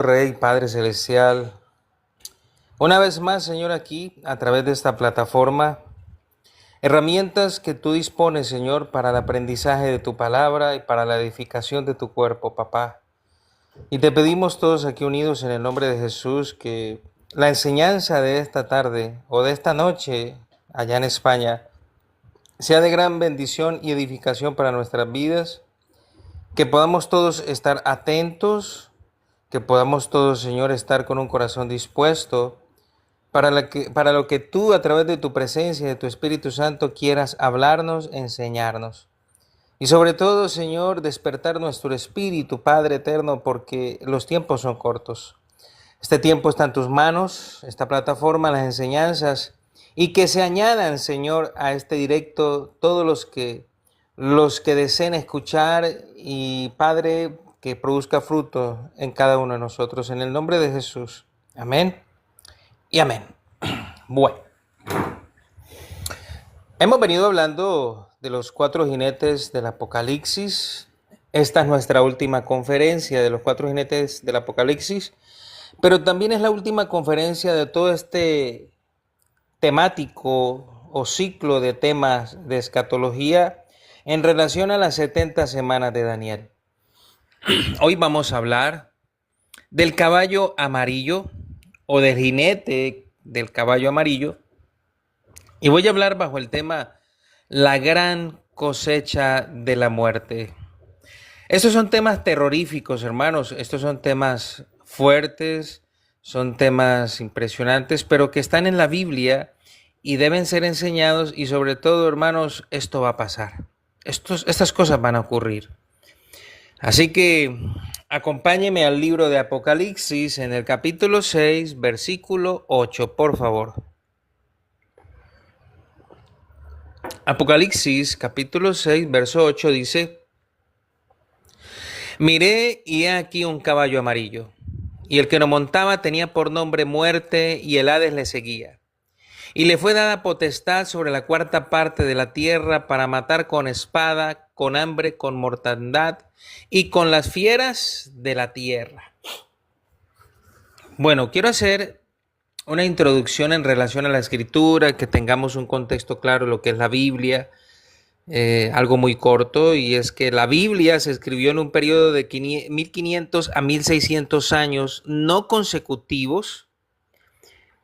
Rey, Padre Celestial, una vez más, Señor, aquí a través de esta plataforma, herramientas que tú dispones, Señor, para el aprendizaje de tu palabra y para la edificación de tu cuerpo, papá. Y te pedimos todos aquí unidos en el nombre de Jesús que la enseñanza de esta tarde o de esta noche allá en España sea de gran bendición y edificación para nuestras vidas, que podamos todos estar atentos, que podamos todos, Señor, estar con un corazón dispuesto para lo que tú a través de tu presencia y de tu Espíritu Santo quieras hablarnos, enseñarnos. Y sobre todo, Señor, despertar nuestro espíritu, Padre eterno, porque los tiempos son cortos. Este tiempo está en tus manos, esta plataforma, las enseñanzas, y que se añadan, Señor, a este directo todos los que deseen escuchar y, Padre, que produzca fruto en cada uno de nosotros. En el nombre de Jesús. Amén y amén. Bueno, hemos venido hablando de los 4 jinetes del Apocalipsis. Esta es nuestra última conferencia de los 4 jinetes del Apocalipsis, pero también es la última conferencia de todo este temático o ciclo de temas de escatología en relación a las 70 semanas de Daniel. Hoy vamos a hablar del caballo amarillo o del jinete del caballo amarillo, y voy a hablar bajo el tema la gran cosecha de la muerte. Estos son temas terroríficos, hermanos. Estos son temas fuertes, son temas impresionantes, pero que están en la Biblia y deben ser enseñados. Y sobre todo, hermanos, esto va a pasar. Estas cosas van a ocurrir. Así que acompáñeme al libro de Apocalipsis en el capítulo 6, versículo 8, por favor. Apocalipsis capítulo 6, verso 8 dice: Miré y he aquí un caballo amarillo, y el que lo montaba tenía por nombre Muerte, y el Hades le seguía. Y le fue dada potestad sobre la 4ª parte de la tierra para matar con espada, con hambre, con mortandad y con las fieras de la tierra. Bueno, quiero hacer una introducción en relación a la escritura, que tengamos un contexto claro de lo que es la Biblia. Algo muy corto, y es que la Biblia se escribió en un periodo de 1500 a 1600 años, no consecutivos,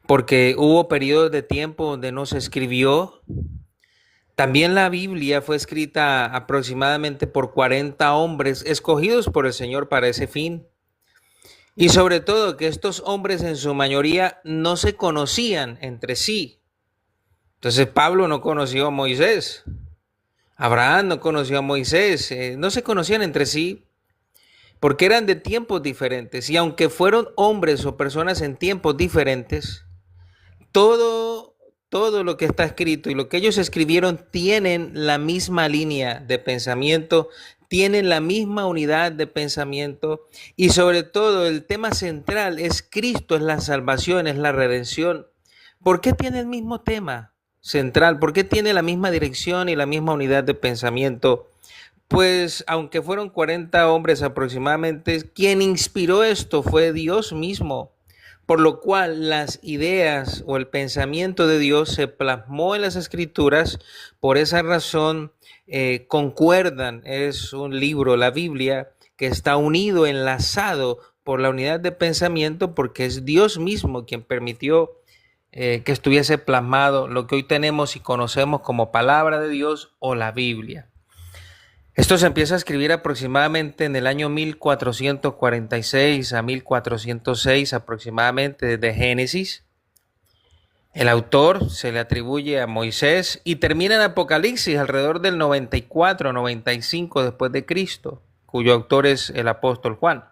porque hubo periodos de tiempo donde no se escribió. También la Biblia fue escrita aproximadamente por 40 hombres escogidos por el Señor para ese fin. Y sobre todo que estos hombres en su mayoría no se conocían entre sí. Entonces Pablo no conoció a Moisés. Abraham no conoció a Moisés, no se conocían entre sí porque eran de tiempos diferentes, y aunque fueron hombres o personas en tiempos diferentes, todo lo que está escrito y lo que ellos escribieron tienen la misma línea de pensamiento, tienen la misma unidad de pensamiento, y sobre todo el tema central es Cristo, es la salvación, es la redención. ¿Por qué tiene el mismo tema central? ¿Por qué tiene la misma dirección y la misma unidad de pensamiento? Pues aunque fueron 40 hombres aproximadamente, quien inspiró esto fue Dios mismo, por lo cual las ideas o el pensamiento de Dios se plasmó en las Escrituras. Por esa razón concuerdan, es un libro, la Biblia, que está unido, enlazado por la unidad de pensamiento, porque es Dios mismo quien permitió que estuviese plasmado lo que hoy tenemos y conocemos como palabra de Dios o la Biblia. Esto se empieza a escribir aproximadamente en el año 1446 a 1406 aproximadamente, desde Génesis. El autor se le atribuye a Moisés y termina en Apocalipsis alrededor del 94, 95 después de Cristo, cuyo autor es el apóstol Juan.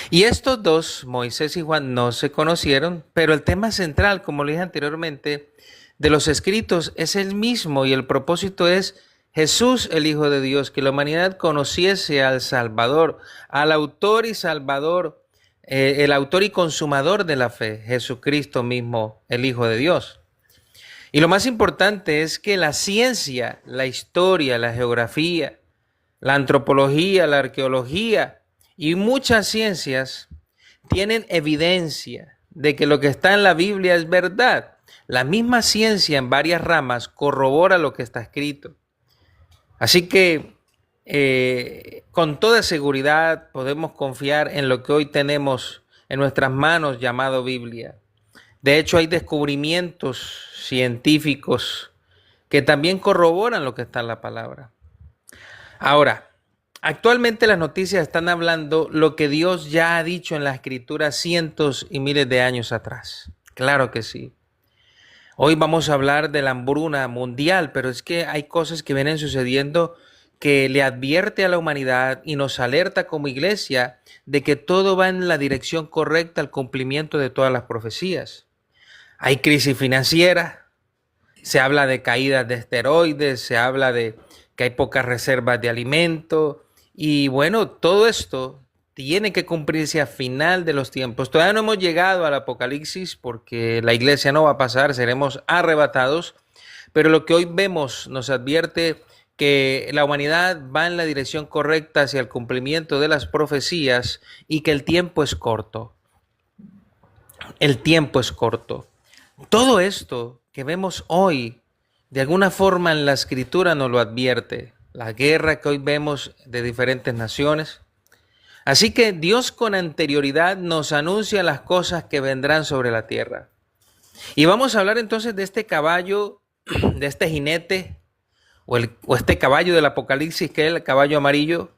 Y estos dos, Moisés y Juan, no se conocieron, pero el tema central, como lo dije anteriormente, de los escritos es el mismo, y el propósito es Jesús, el Hijo de Dios, que la humanidad conociese al Salvador, al autor y Salvador, el autor y consumador de la fe, Jesucristo mismo, el Hijo de Dios. Y lo más importante es que la ciencia, la historia, la geografía, la antropología, la arqueología Y muchas ciencias tienen evidencia de que lo que está en la Biblia es verdad. La misma ciencia en varias ramas corrobora lo que está escrito. Así que con toda seguridad podemos confiar en lo que hoy tenemos en nuestras manos llamado Biblia. De hecho, hay descubrimientos científicos que también corroboran lo que está en la palabra. Ahora, actualmente las noticias están hablando lo que Dios ya ha dicho en la Escritura cientos y miles de años atrás. Claro que sí. Hoy vamos a hablar de la hambruna mundial, pero es que hay cosas que vienen sucediendo que le advierte a la humanidad y nos alerta como iglesia de que todo va en la dirección correcta al cumplimiento de todas las profecías. Hay crisis financiera, se habla de caídas de esteroides, se habla de que hay pocas reservas de alimento y bueno, todo esto tiene que cumplirse a final de los tiempos. Todavía no hemos llegado al Apocalipsis porque la iglesia no va a pasar, seremos arrebatados, pero lo que hoy vemos nos advierte que la humanidad va en la dirección correcta hacia el cumplimiento de las profecías y que el tiempo es corto. El tiempo es corto. Todo esto que vemos hoy, de alguna forma en la Escritura nos lo advierte. La guerra que hoy vemos de diferentes naciones. Así que Dios con anterioridad nos anuncia las cosas que vendrán sobre la tierra. Y vamos a hablar entonces de este caballo, de este jinete, o este caballo del Apocalipsis, que es el caballo amarillo,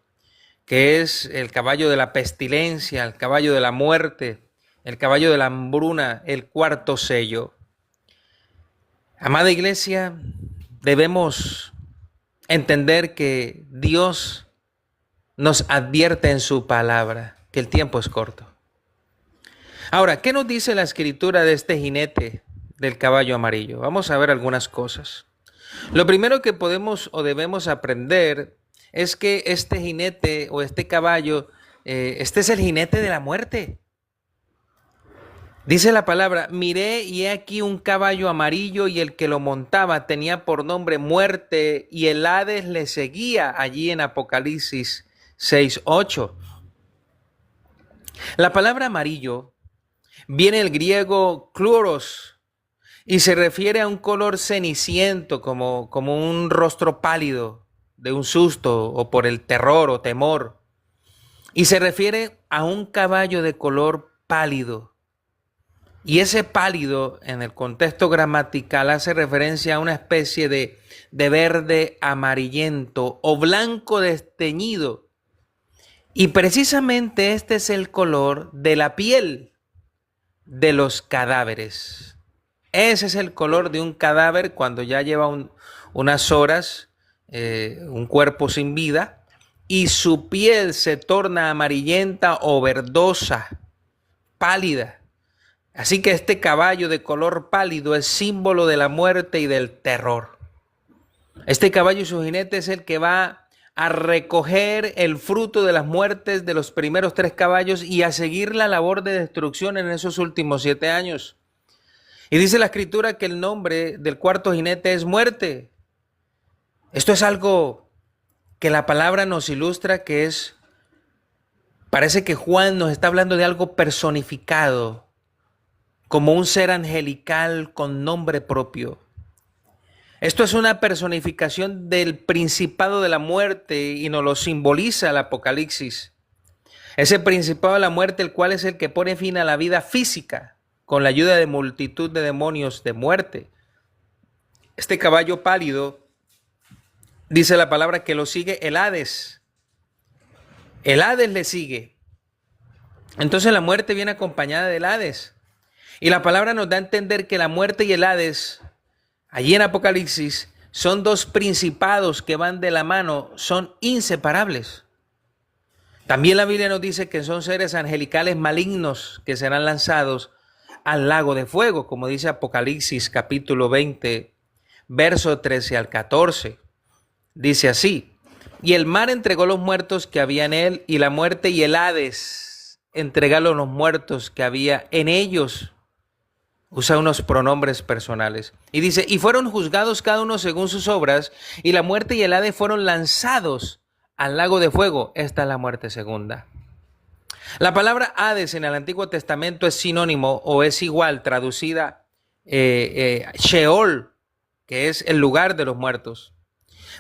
que es el caballo de la pestilencia, el caballo de la muerte, el caballo de la hambruna, el cuarto sello. Amada iglesia, debemos entender que Dios nos advierte en su palabra que el tiempo es corto. Ahora, ¿qué nos dice la Escritura de este jinete del caballo amarillo? Vamos a ver algunas cosas. Lo primero que podemos o debemos aprender es que este jinete o este caballo, este es el jinete de la muerte. Dice la palabra, miré y he aquí un caballo amarillo y el que lo montaba tenía por nombre Muerte y el Hades le seguía allí en Apocalipsis 6:8. La palabra amarillo viene del griego chloros y se refiere a un color ceniciento, como un rostro pálido de un susto o por el terror o temor. Y se refiere a un caballo de color pálido. Y ese pálido, en el contexto gramatical, hace referencia a una especie de verde amarillento o blanco desteñido. Y precisamente este es el color de la piel de los cadáveres. Ese es el color de un cadáver cuando ya lleva unas horas, un cuerpo sin vida, y su piel se torna amarillenta o verdosa, pálida. Así que este caballo de color pálido es símbolo de la muerte y del terror. Este caballo y su jinete es el que va a recoger el fruto de las muertes de los primeros 3 caballos y a seguir la labor de destrucción en esos últimos 7 años. Y dice la Escritura que el nombre del cuarto jinete es Muerte. Esto es algo que la palabra nos ilustra, parece que Juan nos está hablando de algo personificado, como un ser angelical con nombre propio. Esto es una personificación del principado de la muerte y nos lo simboliza el Apocalipsis. Ese principado de la muerte, el cual es el que pone fin a la vida física con la ayuda de multitud de demonios de muerte. Este caballo pálido, dice la palabra que lo sigue el Hades. El Hades le sigue. Entonces la muerte viene acompañada del Hades. Y la palabra nos da a entender que la muerte y el Hades, allí en Apocalipsis, son 2 principados que van de la mano, son inseparables. También la Biblia nos dice que son seres angelicales malignos que serán lanzados al lago de fuego, como dice Apocalipsis capítulo 20, verso 13 al 14. Dice así, y el mar entregó los muertos que había en él, y la muerte y el Hades entregaron los muertos que había en ellos. Usa unos pronombres personales. Y dice, y fueron juzgados cada uno según sus obras, y la muerte y el Hades fueron lanzados al lago de fuego. Esta es la muerte segunda. La palabra Hades en el Antiguo Testamento es sinónimo o es igual, traducida Sheol, que es el lugar de los muertos.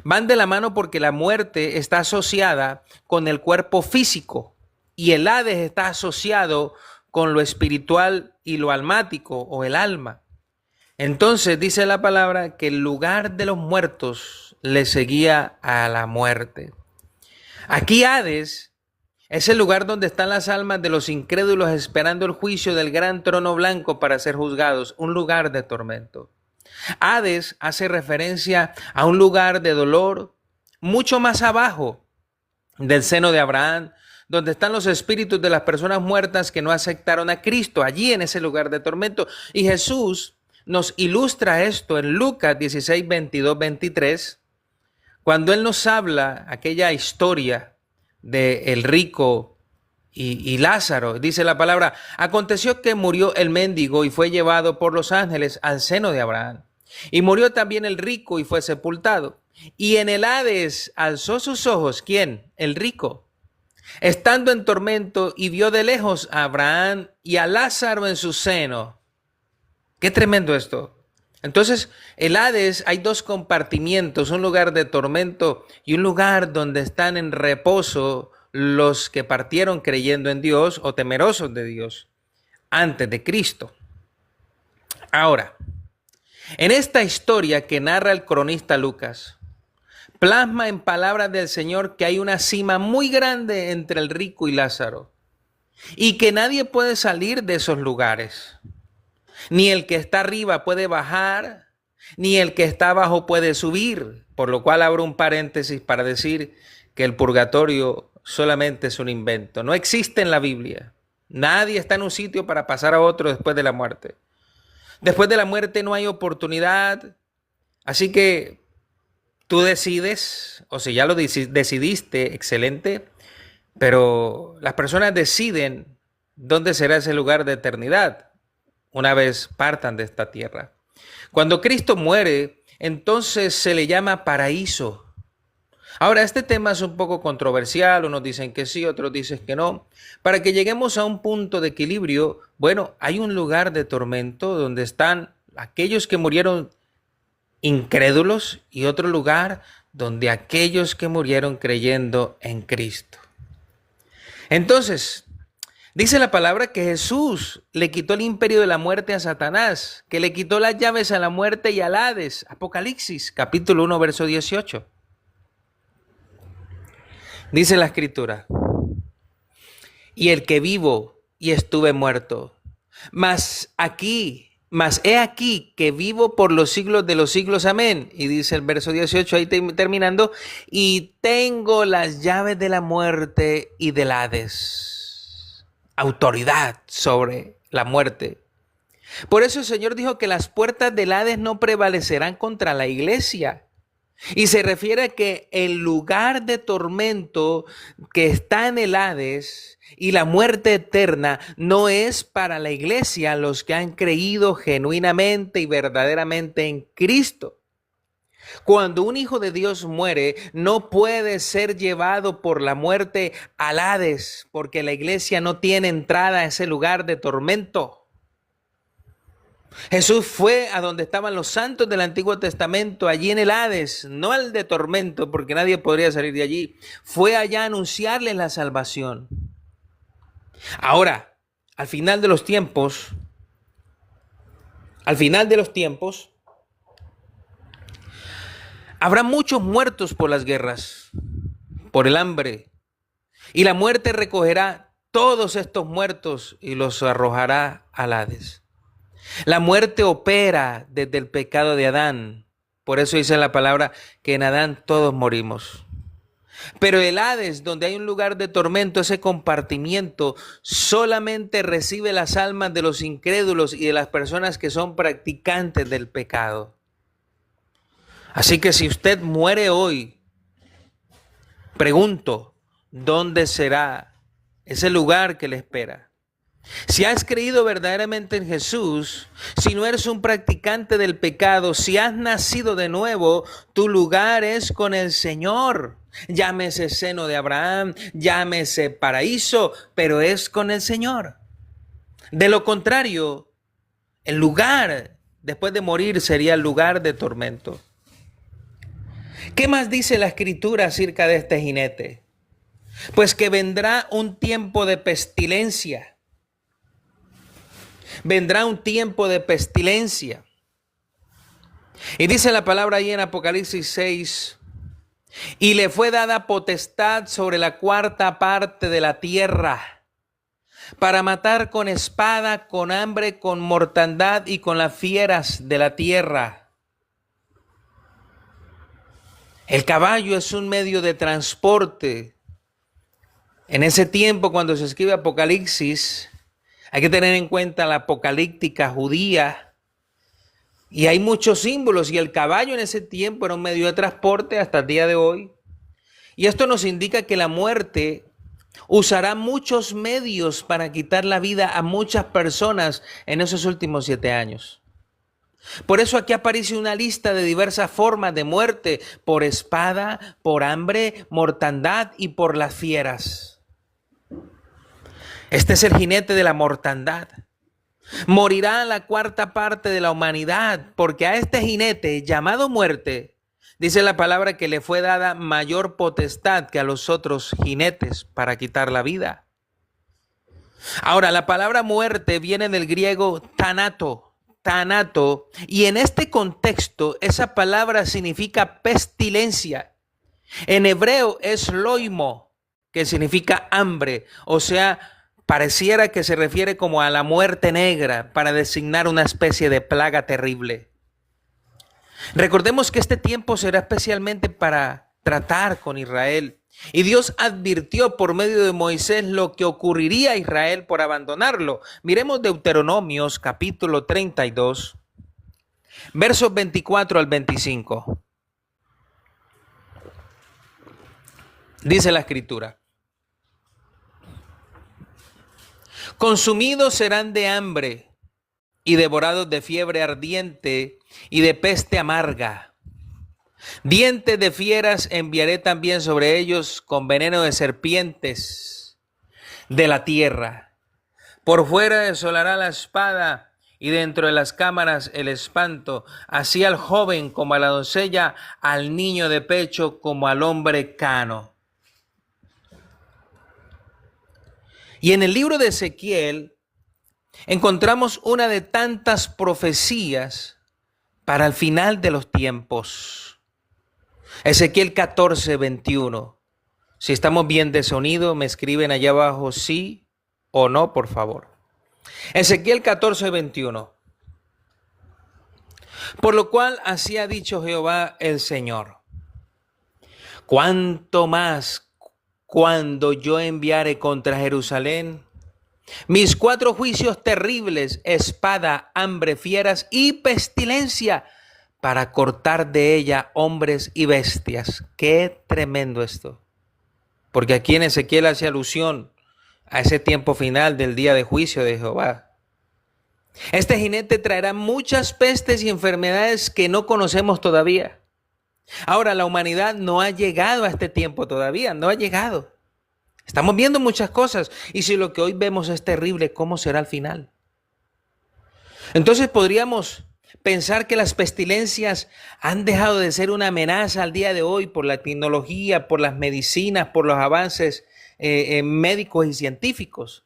Van de la mano porque la muerte está asociada con el cuerpo físico y el Hades está asociado con lo espiritual y lo almático o el alma. Entonces dice la palabra que el lugar de los muertos le seguía a la muerte. Aquí Hades es el lugar donde están las almas de los incrédulos esperando el juicio del gran trono blanco para ser juzgados, un lugar de tormento. Hades hace referencia a un lugar de dolor mucho más abajo del seno de Abraham, donde están los espíritus de las personas muertas que no aceptaron a Cristo, allí en ese lugar de tormento. Y Jesús nos ilustra esto en Lucas 16, 22, 23, cuando Él nos habla aquella historia del rico y Lázaro. Dice la palabra: aconteció que murió el mendigo y fue llevado por los ángeles al seno de Abraham. Y murió también el rico y fue sepultado. Y en el Hades alzó sus ojos, ¿quién? El rico, estando en tormento, y vio de lejos a Abraham y a Lázaro en su seno. Qué tremendo esto. Entonces, el Hades hay dos compartimientos, un lugar de tormento y un lugar donde están en reposo los que partieron creyendo en Dios o temerosos de Dios antes de Cristo. Ahora, en esta historia que narra el cronista Lucas, plasma en palabras del Señor que hay una cima muy grande entre el rico y Lázaro y que nadie puede salir de esos lugares. Ni el que está arriba puede bajar, ni el que está abajo puede subir, por lo cual abro un paréntesis para decir que el purgatorio solamente es un invento. No existe en la Biblia. Nadie está en un sitio para pasar a otro después de la muerte. Después de la muerte no hay oportunidad, así que tú decides, o si ya lo decidiste, excelente, pero las personas deciden dónde será ese lugar de eternidad una vez partan de esta tierra. Cuando Cristo muere, entonces se le llama paraíso. Ahora, este tema es un poco controversial, unos dicen que sí, otros dicen que no. Para que lleguemos a un punto de equilibrio, bueno, hay un lugar de tormento donde están aquellos que murieron incrédulos y otro lugar donde aquellos que murieron creyendo en Cristo. Entonces, dice la palabra que Jesús le quitó el imperio de la muerte a Satanás, que le quitó las llaves a la muerte y al Hades. Apocalipsis, capítulo 1, verso 18. Dice la Escritura: y el que vivo y estuve muerto, mas he aquí que vivo por los siglos de los siglos, amén. Y dice el verso 18, ahí terminando: y tengo las llaves de la muerte y del Hades. Autoridad sobre la muerte. Por eso el Señor dijo que las puertas del Hades no prevalecerán contra la iglesia. Y se refiere a que el lugar de tormento que está en el Hades y la muerte eterna no es para la iglesia, los que han creído genuinamente y verdaderamente en Cristo. Cuando un hijo de Dios muere, no puede ser llevado por la muerte al Hades, porque la iglesia no tiene entrada a ese lugar de tormento. Jesús fue a donde estaban los santos del Antiguo Testamento, allí en el Hades, no al de tormento, porque nadie podría salir de allí. Fue allá a anunciarles la salvación. Ahora, al final de los tiempos, habrá muchos muertos por las guerras, por el hambre, y la muerte recogerá todos estos muertos y los arrojará al Hades. La muerte opera desde el pecado de Adán. Por eso dice la palabra que en Adán todos morimos. Pero el Hades, donde hay un lugar de tormento, ese compartimiento, solamente recibe las almas de los incrédulos y de las personas que son practicantes del pecado. Así que si usted muere hoy, pregunto, ¿dónde será ese lugar que le espera? Si has creído verdaderamente en Jesús, si no eres un practicante del pecado, si has nacido de nuevo, tu lugar es con el Señor. Llámese seno de Abraham, llámese paraíso, pero es con el Señor. De lo contrario, el lugar después de morir sería el lugar de tormento. ¿Qué más dice la Escritura acerca de este jinete? Pues que vendrá un tiempo de pestilencia. Vendrá un tiempo de pestilencia. Y dice la palabra ahí en Apocalipsis 6, y le fue dada potestad sobre la cuarta parte de la tierra, para matar con espada, con hambre, con mortandad y con las fieras de la tierra. El caballo es un medio de transporte. En ese tiempo, cuando se escribe Apocalipsis, hay que tener en cuenta la apocalíptica judía. Y hay muchos símbolos. Y el caballo en ese tiempo era un medio de transporte hasta el día de hoy. Y esto nos indica que la muerte usará muchos medios para quitar la vida a muchas personas en esos últimos 7 años. Por eso aquí aparece una lista de diversas formas de muerte: por espada, por hambre, mortandad y por las fieras. Este es el jinete de la mortandad. Morirá la cuarta parte de la humanidad, porque a este jinete llamado muerte, dice la palabra que le fue dada mayor potestad que a los otros jinetes para quitar la vida. Ahora, la palabra muerte viene del griego thanato, y en este contexto esa palabra significa pestilencia. En hebreo es loimo, que significa hambre, o sea, pareciera que se refiere como a la muerte negra para designar una especie de plaga terrible. Recordemos que este tiempo será especialmente para tratar con Israel. Y Dios advirtió por medio de Moisés lo que ocurriría a Israel por abandonarlo. Miremos Deuteronomios capítulo 32, versos 24 al 25. Dice la Escritura: consumidos serán de hambre y devorados de fiebre ardiente y de peste amarga. Dientes de fieras enviaré también sobre ellos, con veneno de serpientes de la tierra. Por fuera desolará la espada y dentro de las cámaras el espanto, así al joven como a la doncella, al niño de pecho como al hombre cano. Y en el libro de Ezequiel encontramos una de tantas profecías para el final de los tiempos. Ezequiel 14, 21. Si estamos bien de sonido, me escriben allá abajo sí o no, por favor. Ezequiel 14, 21. Por lo cual así ha dicho Jehová el Señor: cuánto más cuando yo enviare contra Jerusalén mis 4 juicios terribles, espada, hambre, fieras y pestilencia, para cortar de ella hombres y bestias. Qué tremendo esto. Porque aquí en Ezequiel hace alusión a ese tiempo final del día de juicio de Jehová. Este jinete traerá muchas pestes y enfermedades que no conocemos todavía. Ahora, la humanidad no ha llegado a este tiempo todavía, no ha llegado. Estamos viendo muchas cosas, y si lo que hoy vemos es terrible, ¿cómo será el final? Entonces podríamos pensar que las pestilencias han dejado de ser una amenaza al día de hoy por la tecnología, por las medicinas, por los avances médicos y científicos.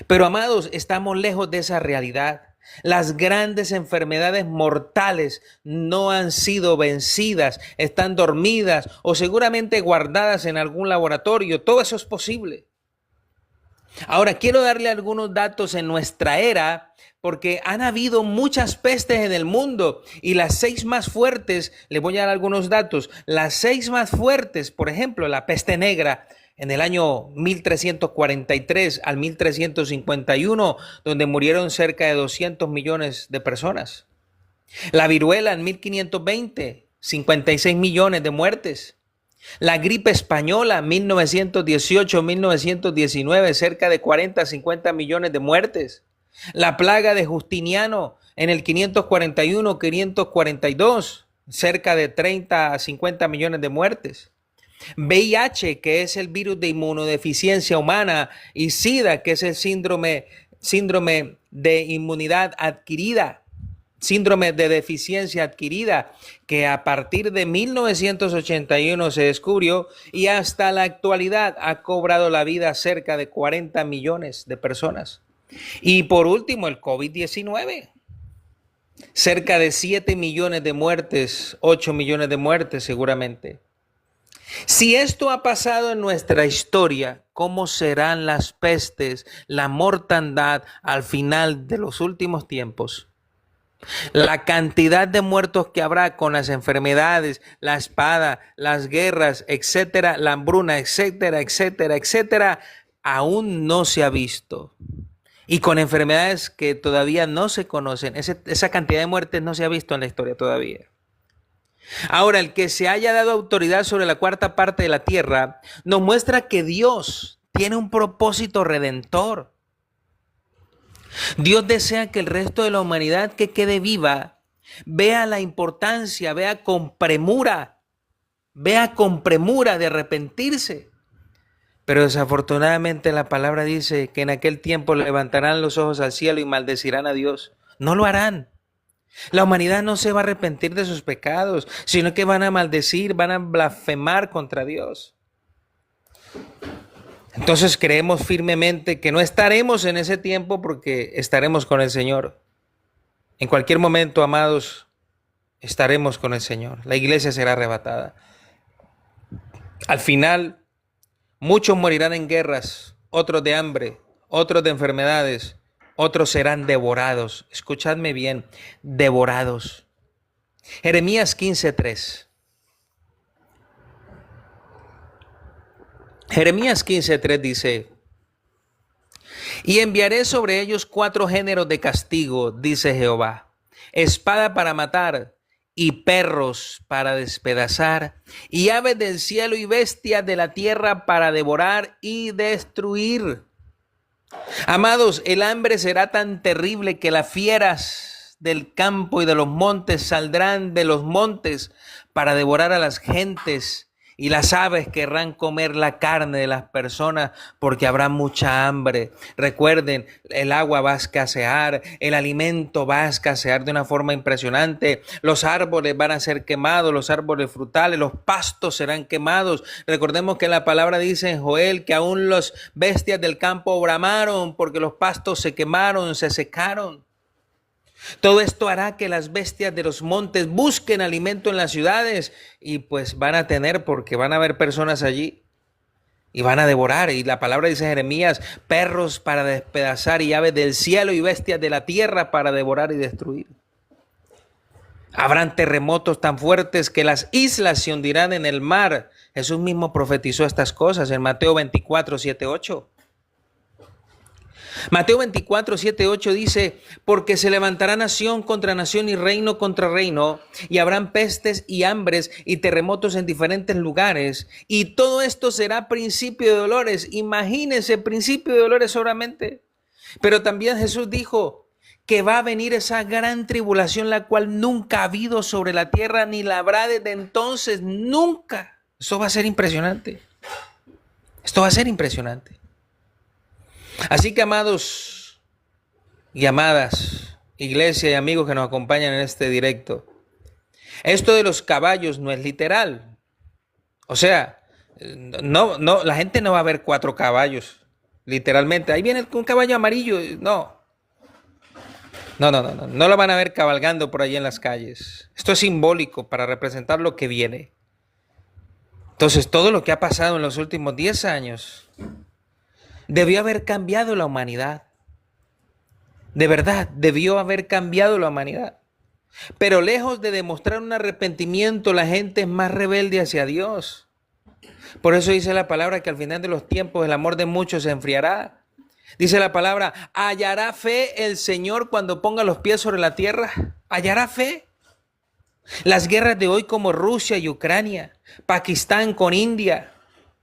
Pero, amados, estamos lejos de esa realidad. Las grandes enfermedades mortales no han sido vencidas, están dormidas o seguramente guardadas en algún laboratorio. Todo eso es posible. Ahora, quiero darle algunos datos en nuestra era, porque han habido muchas pestes en el mundo y las 6 más fuertes, les voy a dar algunos datos. Las 6 más fuertes, por ejemplo, la peste negra, en el año 1343 al 1351, donde murieron cerca de 200 millones de personas. La viruela en 1520, 56 millones de muertes. La gripe española, 1918-1919, cerca de 40 a 50 millones de muertes. La plaga de Justiniano en el 541-542, cerca de 30 a 50 millones de muertes. VIH, que es el virus de inmunodeficiencia humana, y SIDA, que es el síndrome de inmunidad adquirida, síndrome de deficiencia adquirida, que a partir de 1981 se descubrió y hasta la actualidad ha cobrado la vida a cerca de 40 millones de personas. Y por último, el COVID-19. Cerca de 7 millones de muertes, 8 millones de muertes seguramente. Si esto ha pasado en nuestra historia, ¿cómo serán las pestes, la mortandad al final de los últimos tiempos? La cantidad de muertos que habrá con las enfermedades, la espada, las guerras, etcétera, la hambruna, etcétera, etcétera, etcétera, aún no se ha visto. Y con enfermedades que todavía no se conocen, esa cantidad de muertes no se ha visto en la historia todavía. Ahora, el que se haya dado autoridad sobre la cuarta parte de la tierra nos muestra que Dios tiene un propósito redentor. Dios desea que el resto de la humanidad que quede viva vea la importancia, vea con premura de arrepentirse. Pero desafortunadamente la palabra dice que en aquel tiempo levantarán los ojos al cielo y maldecirán a Dios. No lo harán. La humanidad no se va a arrepentir de sus pecados, sino que van a maldecir, van a blasfemar contra Dios. Entonces creemos firmemente que no estaremos en ese tiempo porque estaremos con el Señor. En cualquier momento, amados, estaremos con el Señor. La iglesia será arrebatada. Al final, muchos morirán en guerras, otros de hambre, otros de enfermedades, otros serán devorados. Escuchadme bien, devorados. Jeremías 15:3. Jeremías 15:3 dice: y enviaré sobre ellos 4 géneros de castigo, dice Jehová: espada para matar, y perros para despedazar, y aves del cielo y bestias de la tierra para devorar y destruir. Amados, el hambre será tan terrible que las fieras del campo y de los montes saldrán de los montes para devorar a las gentes, y las aves querrán comer la carne de las personas porque habrá mucha hambre. Recuerden, el agua va a escasear, el alimento va a escasear de una forma impresionante. Los árboles van a ser quemados, los árboles frutales, los pastos serán quemados. Recordemos que la palabra dice en Joel que aún las bestias del campo bramaron porque los pastos se quemaron, se secaron. Todo esto hará que las bestias de los montes busquen alimento en las ciudades y pues van a tener, porque van a haber personas allí y van a devorar. Y la palabra dice en Jeremías: perros para despedazar y aves del cielo y bestias de la tierra para devorar y destruir. Habrán terremotos tan fuertes que las islas se hundirán en el mar. Jesús mismo profetizó estas cosas en Mateo 24:7-8. Mateo 24:7-8 dice: porque se levantará nación contra nación y reino contra reino, y habrán pestes y hambres y terremotos en diferentes lugares, y todo esto será principio de dolores. Imagínense, principio de dolores solamente. Pero también Jesús dijo que va a venir esa gran tribulación, la cual nunca ha habido sobre la tierra, ni la habrá desde entonces, nunca. Esto va a ser impresionante. Esto va a ser impresionante. Así que, amados y amadas, iglesia y amigos que nos acompañan en este directo, esto de los caballos no es literal. O sea, no, la gente no va a ver 4 caballos, literalmente. Ahí viene un caballo amarillo. No lo van a ver cabalgando por ahí en las calles. Esto es simbólico para representar lo que viene. Entonces, todo lo que ha pasado en los últimos 10 años debió haber cambiado la humanidad. De verdad, debió haber cambiado la humanidad. Pero lejos de demostrar un arrepentimiento, la gente es más rebelde hacia Dios. Por eso dice la palabra que al final de los tiempos el amor de muchos se enfriará. Dice la palabra: ¿hallará fe el Señor cuando ponga los pies sobre la tierra? ¿Hallará fe? Las guerras de hoy como Rusia y Ucrania, Pakistán con India,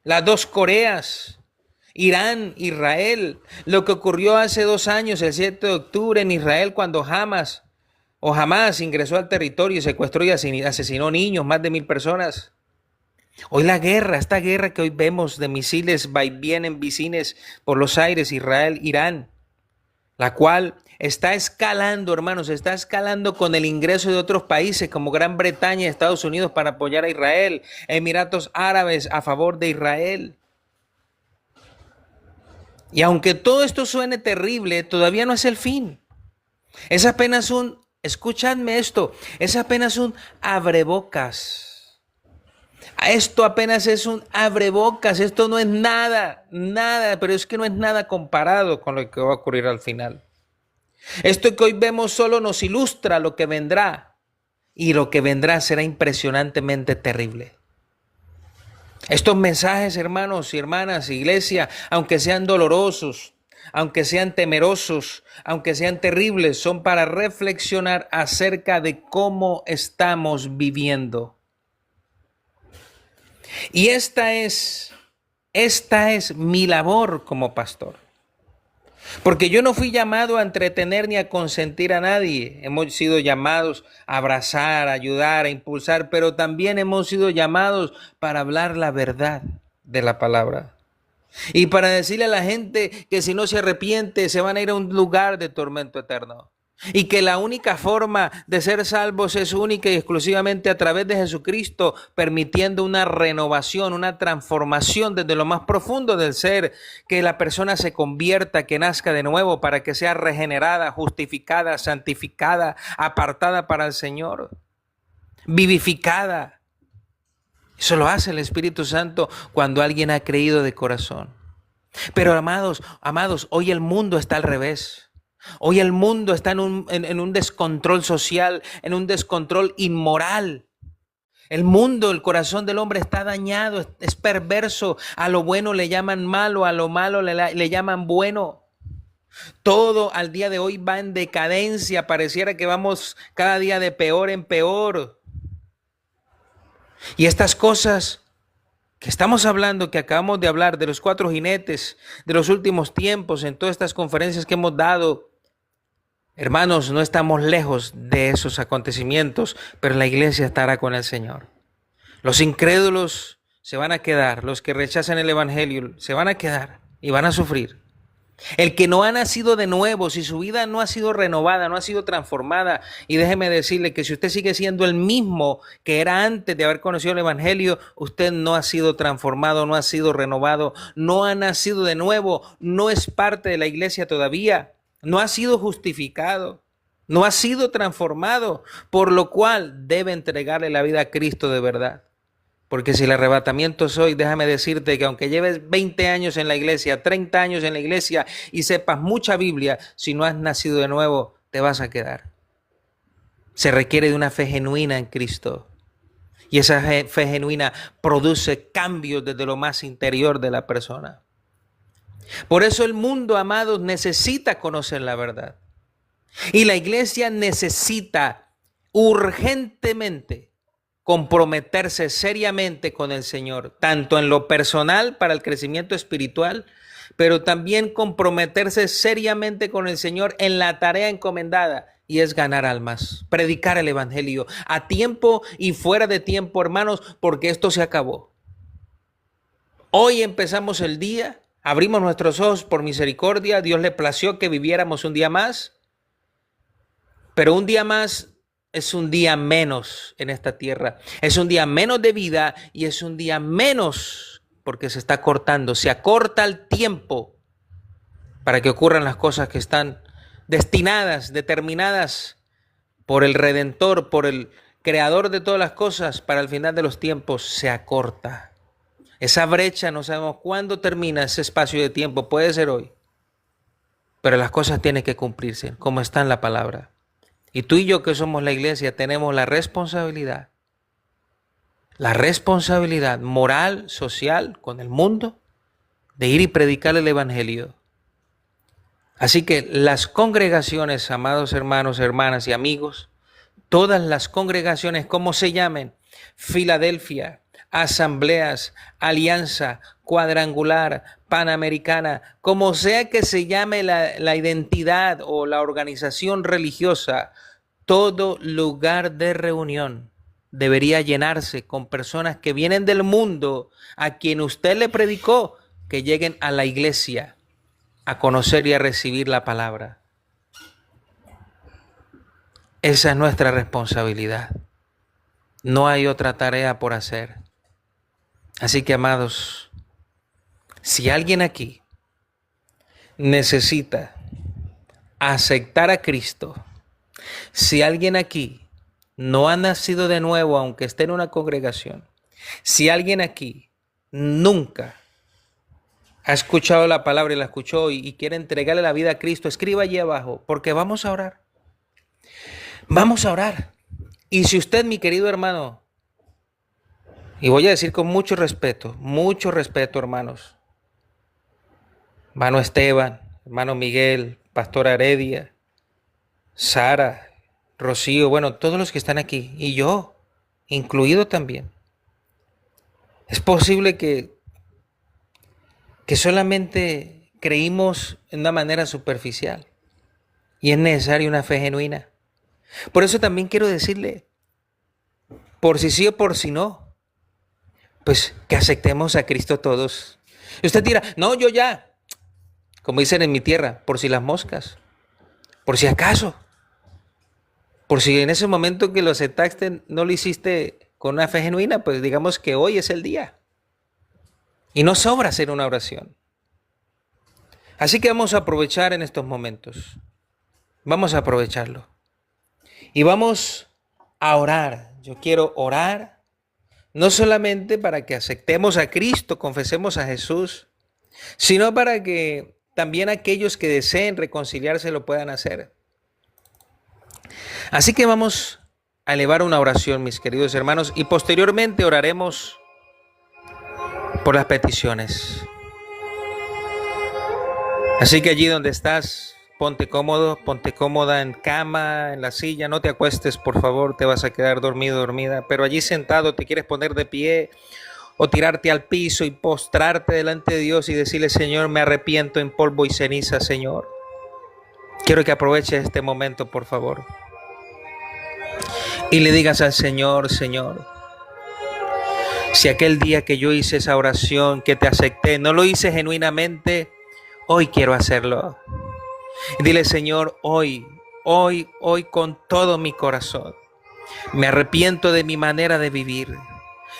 las dos Coreas, Irán, Israel, lo que ocurrió hace 2 años, el 7 de octubre en Israel, cuando Hamas ingresó al territorio y secuestró y asesinó niños, más de 1,000 personas. Hoy la guerra, esta guerra que hoy vemos de misiles vienen visines por los aires, Israel, Irán, la cual está escalando, hermanos, está escalando con el ingreso de otros países como Gran Bretaña y Estados Unidos para apoyar a Israel, Emiratos Árabes a favor de Israel. Y aunque todo esto suene terrible, todavía no es el fin. Es apenas escuchadme esto, es apenas un abrebocas. Esto apenas es un abrebocas, esto no es nada, pero es que no es nada comparado con lo que va a ocurrir al final. Esto que hoy vemos solo nos ilustra lo que vendrá, y lo que vendrá será impresionantemente terrible. Estos mensajes, hermanos y hermanas, iglesia, aunque sean dolorosos, aunque sean temerosos, aunque sean terribles, son para reflexionar acerca de cómo estamos viviendo. Y esta es mi labor como pastor. Porque yo no fui llamado a entretener ni a consentir a nadie. Hemos sido llamados a abrazar, a ayudar, a impulsar, pero también hemos sido llamados para hablar la verdad de la palabra. Y para decirle a la gente que si no se arrepiente se van a ir a un lugar de tormento eterno. Y que la única forma de ser salvos es única y exclusivamente a través de Jesucristo, permitiendo una renovación, una transformación desde lo más profundo del ser, que la persona se convierta, que nazca de nuevo para que sea regenerada, justificada, santificada, apartada para el Señor, vivificada. Eso lo hace el Espíritu Santo cuando alguien ha creído de corazón. Pero amados, hoy el mundo está al revés. Hoy el mundo está en un descontrol social, en un descontrol inmoral. El mundo, el corazón del hombre está dañado, es perverso. A lo bueno le llaman malo, a lo malo le llaman bueno. Todo al día de hoy va en decadencia, pareciera que vamos cada día de peor en peor. Y estas cosas que estamos hablando, que acabamos de hablar, de los 4 jinetes, de los últimos tiempos, en todas estas conferencias que hemos dado, hermanos, no estamos lejos de esos acontecimientos, pero la iglesia estará con el Señor. Los incrédulos se van a quedar, los que rechazan el evangelio se van a quedar y van a sufrir. El que no ha nacido de nuevo, si su vida no ha sido renovada, no ha sido transformada, y déjeme decirle que si usted sigue siendo el mismo que era antes de haber conocido el evangelio, usted no ha sido transformado, no ha sido renovado, no ha nacido de nuevo, no es parte de la iglesia todavía. No ha sido justificado, no ha sido transformado, por lo cual debe entregarle la vida a Cristo de verdad. Porque si el arrebatamiento es hoy, déjame decirte que aunque lleves 20 años en la iglesia, 30 años en la iglesia y sepas mucha Biblia, si no has nacido de nuevo, te vas a quedar. Se requiere de una fe genuina en Cristo. Y esa fe genuina produce cambios desde lo más interior de la persona. Por eso el mundo, amados, necesita conocer la verdad. Y la iglesia necesita urgentemente comprometerse seriamente con el Señor, tanto en lo personal para el crecimiento espiritual, pero también comprometerse seriamente con el Señor en la tarea encomendada, y es ganar almas, predicar el evangelio a tiempo y fuera de tiempo, hermanos, porque esto se acabó. Hoy empezamos el día. Abrimos nuestros ojos por misericordia, Dios le plació que viviéramos un día más, pero un día más es un día menos en esta tierra, es un día menos de vida y es un día menos porque se está cortando, se acorta el tiempo para que ocurran las cosas que están destinadas, determinadas por el Redentor, por el Creador de todas las cosas, para el final de los tiempos se acorta. Esa brecha no sabemos cuándo termina, ese espacio de tiempo, puede ser hoy. Pero las cosas tienen que cumplirse, como está en la palabra. Y tú y yo que somos la iglesia tenemos la responsabilidad moral, social, con el mundo, de ir y predicar el evangelio. Así que las congregaciones, amados hermanos, hermanas y amigos, todas las congregaciones, como se llamen, Filadelfia, asambleas, alianza, cuadrangular, panamericana, como sea que se llame la identidad o la organización religiosa, todo lugar de reunión debería llenarse con personas que vienen del mundo, a quien usted le predicó, que lleguen a la iglesia a conocer y a recibir la palabra. Esa es nuestra responsabilidad. No hay otra tarea por hacer. Así que, amados, si alguien aquí necesita aceptar a Cristo, si alguien aquí no ha nacido de nuevo, aunque esté en una congregación, si alguien aquí nunca ha escuchado la palabra y la escuchó y quiere entregarle la vida a Cristo, escriba allí abajo, porque vamos a orar. Vamos a orar. Y si usted, mi querido hermano, y voy a decir con mucho respeto, hermanos, hermano Esteban, hermano Miguel, pastora Heredia, Sara, Rocío, bueno, todos los que están aquí, y yo, incluido también. Es posible que solamente creímos de una manera superficial y es necesaria una fe genuina. Por eso también quiero decirle, por si sí o por si no, pues que aceptemos a Cristo todos. Y usted dirá, no, yo ya, como dicen en mi tierra, por si las moscas, por si acaso, por si en ese momento que lo aceptaste no lo hiciste con una fe genuina, pues digamos que hoy es el día. Y no sobra hacer una oración. Así que vamos a aprovechar en estos momentos. Vamos a aprovecharlo. Y vamos a orar. Yo quiero orar, no solamente para que aceptemos a Cristo, confesemos a Jesús, sino para que también aquellos que deseen reconciliarse lo puedan hacer. Así que vamos a elevar una oración, mis queridos hermanos, y posteriormente oraremos por las peticiones. Así que allí donde estás, ponte cómodo, ponte cómoda en cama, en la silla, no te acuestes, por favor, te vas a quedar dormido, dormida, pero allí sentado te quieres poner de pie o tirarte al piso y postrarte delante de Dios y decirle, Señor, me arrepiento en polvo y ceniza, Señor. Quiero que aproveches este momento, por favor, y le digas al Señor, Señor, si aquel día que yo hice esa oración, que te acepté, no lo hice genuinamente, hoy quiero hacerlo. Dile, Señor, hoy con todo mi corazón, me arrepiento de mi manera de vivir.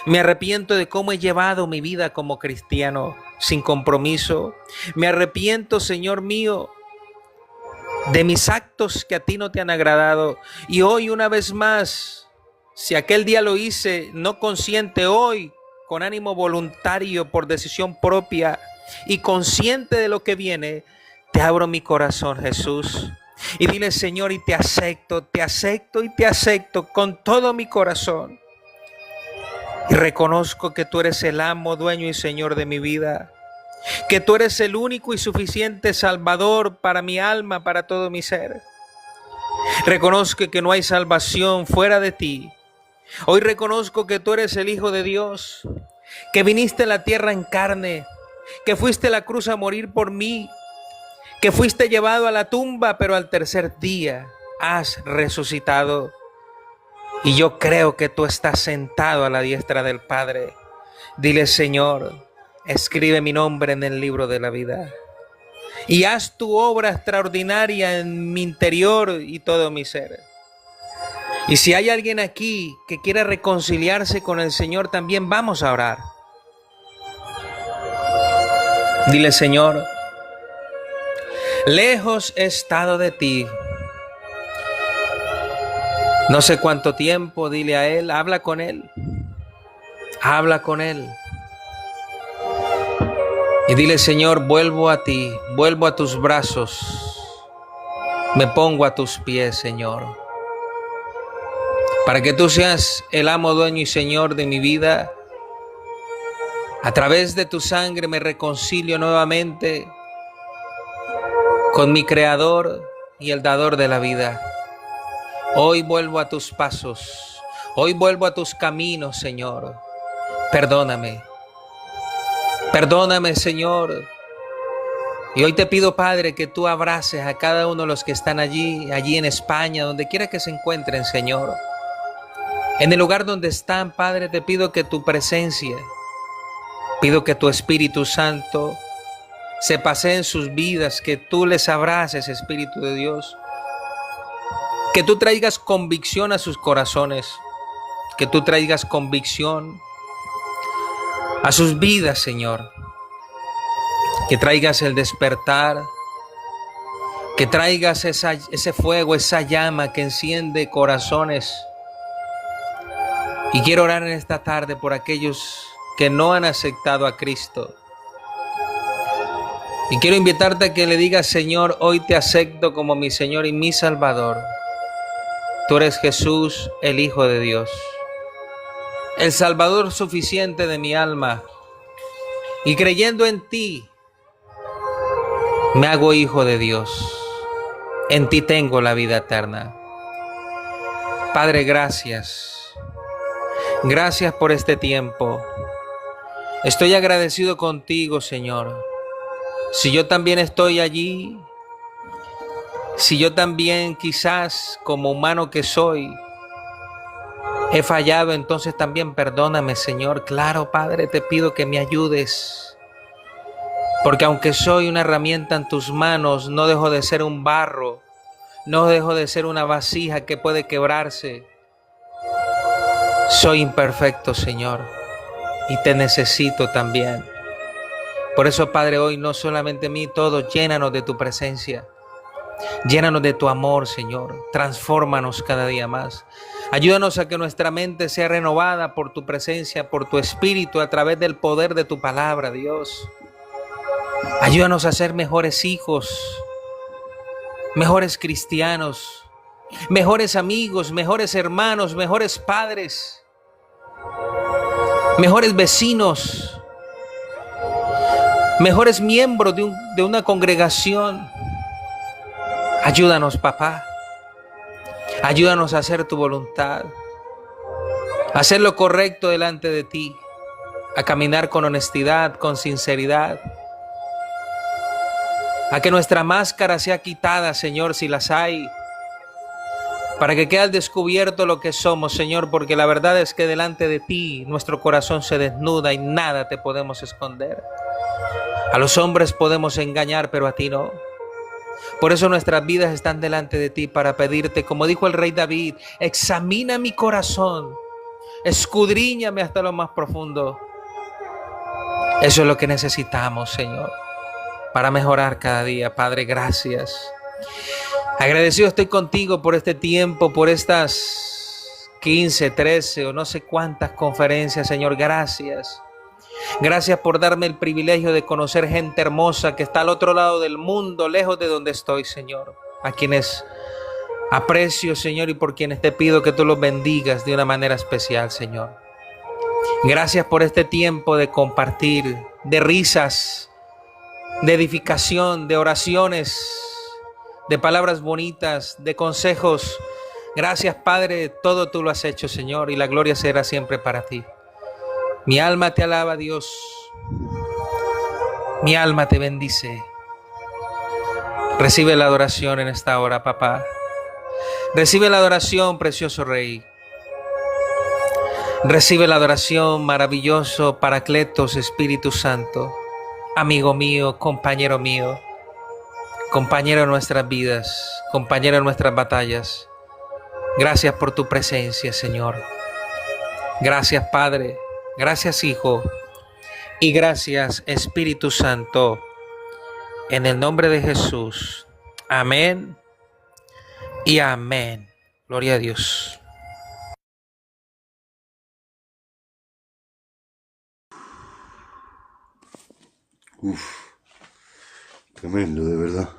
Me arrepiento de cómo he llevado mi vida como cristiano, sin compromiso. Me arrepiento, Señor mío, de mis actos que a ti no te han agradado. Y hoy, una vez más, si aquel día lo hice no consciente, hoy, con ánimo voluntario, por decisión propia y consciente de lo que viene, te abro mi corazón, Jesús. Y dile, Señor, y te acepto con todo mi corazón. Y reconozco que tú eres el amo, dueño y Señor de mi vida. Que tú eres el único y suficiente Salvador para mi alma, para todo mi ser. Reconozco que no hay salvación fuera de ti. Hoy reconozco que tú eres el Hijo de Dios, que viniste a la tierra en carne, que fuiste a la cruz a morir por mí, que fuiste llevado a la tumba, pero al tercer día has resucitado. Y yo creo que tú estás sentado a la diestra del Padre. Dile, Señor, escribe mi nombre en el libro de la vida. Y haz tu obra extraordinaria en mi interior y todo mi ser. Y si hay alguien aquí que quiera reconciliarse con el Señor, también vamos a orar. Dile, Señor, lejos he estado de ti. No sé cuánto tiempo, dile a Él, habla con Él. Habla con Él. Y dile, Señor, vuelvo a ti, vuelvo a tus brazos. Me pongo a tus pies, Señor. Para que tú seas el amo, dueño y Señor de mi vida. A través de tu sangre me reconcilio nuevamente con mi Creador y el dador de la vida. Hoy vuelvo a tus pasos. Hoy vuelvo a tus caminos, Señor. Perdóname. Perdóname, Señor. Y hoy te pido, Padre, que tú abraces a cada uno de los que están allí en España, donde quiera que se encuentren, Señor. En el lugar donde están, Padre, te pido que tu presencia, pido que tu Espíritu Santo se pase en sus vidas, que tú les abraces, Espíritu de Dios. Que tú traigas convicción a sus corazones, que tú traigas convicción a sus vidas, Señor. Que traigas el despertar, que traigas ese fuego, esa llama que enciende corazones. Y quiero orar en esta tarde por aquellos que no han aceptado a Cristo. Y quiero invitarte a que le digas: Señor, hoy te acepto como mi Señor y mi Salvador. Tú eres Jesús, el Hijo de Dios, el Salvador suficiente de mi alma. Y creyendo en ti, me hago hijo de Dios. En ti tengo la vida eterna. Padre, gracias. Gracias por este tiempo. Estoy agradecido contigo, Señor. Si yo también estoy allí, si yo también quizás como humano que soy, he fallado, entonces también perdóname, Señor. Claro, Padre, te pido que me ayudes. Porque aunque soy una herramienta en tus manos, no dejo de ser un barro, no dejo de ser una vasija que puede quebrarse. Soy imperfecto, Señor, y te necesito también. Por eso, Padre, hoy no solamente a mí, todos, llénanos de tu presencia. Llénanos de tu amor, Señor. Transfórmanos cada día más. Ayúdanos a que nuestra mente sea renovada por tu presencia, por tu espíritu, a través del poder de tu palabra, Dios. Ayúdanos a ser mejores hijos, mejores cristianos, mejores amigos, mejores hermanos, mejores padres, mejores vecinos, mejores miembros de una congregación. Ayúdanos, papá. Ayúdanos a hacer tu voluntad, a hacer lo correcto delante de ti, a caminar con honestidad, con sinceridad, a que nuestra máscara sea quitada, Señor, si las hay, para que quede al descubierto lo que somos, Señor, porque la verdad es que delante de ti nuestro corazón se desnuda y nada te podemos esconder. A los hombres podemos engañar, pero a ti no. Por eso nuestras vidas están delante de ti para pedirte, como dijo el rey David: examina mi corazón, escudriñame hasta lo más profundo. Eso es lo que necesitamos, Señor, para mejorar cada día. Padre, gracias. Agradecido estoy contigo por este tiempo, por estas 15, 13 o no sé cuántas conferencias, Señor. Gracias. Gracias por darme el privilegio de conocer gente hermosa que está al otro lado del mundo, lejos de donde estoy, Señor. A quienes aprecio, Señor, y por quienes te pido que tú los bendigas de una manera especial, Señor. Gracias por este tiempo de compartir, de risas, de edificación, de oraciones, de palabras bonitas, de consejos. Gracias, Padre, todo tú lo has hecho, Señor, y la gloria será siempre para ti. Mi alma te alaba, Dios. Mi alma te bendice. Recibe la adoración en esta hora, papá. Recibe la adoración, precioso Rey. Recibe la adoración, maravilloso Paracletos, Espíritu Santo. Amigo mío, compañero mío, compañero de nuestras vidas, compañero de nuestras batallas. Gracias por tu presencia, Señor. Gracias, Padre. Gracias, Hijo. Y gracias, Espíritu Santo. En el nombre de Jesús. Amén y amén. Gloria a Dios. Tremendo, de verdad.